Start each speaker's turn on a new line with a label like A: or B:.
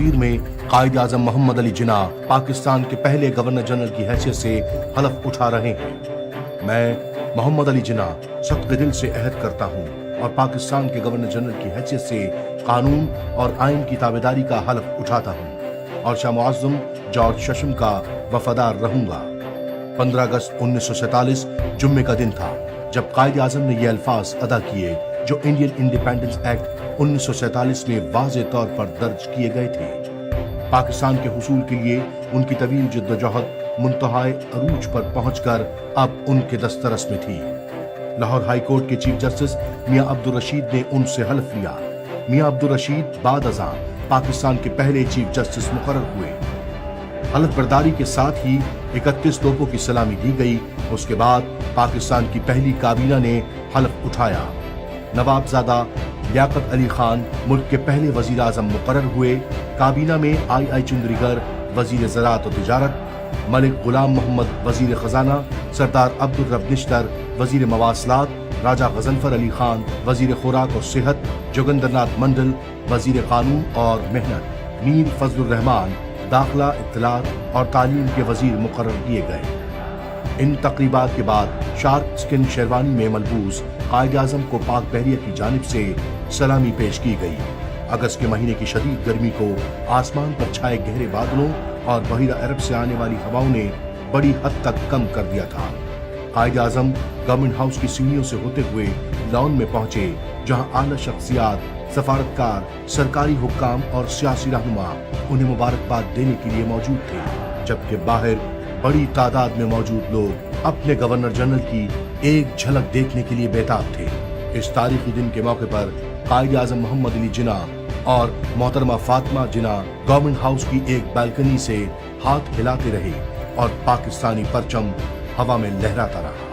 A: تقریر میں قائد اعظم محمد علی جناح پاکستان کے پہلے گورنر جنرل کی حیثیت سے حلف اٹھا رہے ہیں۔ میں محمد علی جناح صدق دل سے عہد کرتا ہوں اور پاکستان کے گورنر جنرل کی حیثیت سے قانون اور آئین کی تابعداری کا حلف اٹھاتا ہوں اور شاہ معظم جارج ششم کا وفادار رہوں گا۔ 15 اگست 1947 جمعے کا دن تھا جب قائد اعظم نے یہ الفاظ ادا کیے جو انڈین انڈیپینڈنس ایکٹ 1947 میں واضح طور پر درج کیے گئے تھے۔ پاکستان کے حصول کے لیے ان کی طویل جدوجہد منتہائے عروج پر پہنچ کر اب ان کے دسترس میں تھی۔ لاہور ہائی کورٹ کے چیف جسٹس میاں عبدالرشید نے ان سے حلف لیا۔ میاں عبدالرشید بعد ازاں پاکستان کے پہلے چیف جسٹس مقرر ہوئے۔ حلف برداری کے ساتھ ہی 31 توپوں کی سلامی دی گئی۔ اس کے بعد پاکستان کی پہلی کابینہ نے حلف اٹھایا۔ نوابزادہ لیاقت علی خان ملک کے پہلے وزیر اعظم مقرر ہوئے۔ کابینہ میں آئی چندری گر وزیر زراعت و تجارت، ملک غلام محمد وزیر خزانہ، سردار عبدالرب نشتر وزیر مواصلات، راجہ غضنفر علی خان وزیر خوراک اور صحت، جوگندر ناتھ منڈل وزیر قانون اور محنت، میر فضل الرحمان داخلہ، اطلاعات اور تعلیم کے وزیر مقرر کیے گئے۔ ان تقریبات کے بعد شارک سکن شیروانی میں ملبوس قائد اعظم کو پاک بحریہ کی جانب سے سلامی پیش کی گئی۔ اگست کے مہینے کی شدید گرمی کو آسمان پر چھائے گہرے بادلوں اور بحیرہ عرب سے آنے والی ہواؤں نے بڑی حد تک کم کر دیا تھا۔ قائد اعظم گورنمنٹ ہاؤس کی سیڑھیوں سے ہوتے ہوئے لان میں پہنچے، جہاں اعلیٰ شخصیات، سفارتکار، سرکاری حکام اور سیاسی رہنما انہیں مبارکباد دینے کے لیے موجود تھے، جبکہ باہر بڑی تعداد میں موجود لوگ اپنے گورنر جنرل کی ایک جھلک دیکھنے کے لیے بےتاب تھے۔ اس تاریخی دن کے موقع پر قائد اعظم محمد علی جناح اور محترمہ فاطمہ جناح گورنمنٹ ہاؤس کی ایک بالکنی سے ہاتھ ہلاتے رہے اور پاکستانی پرچم ہوا میں لہراتا رہا۔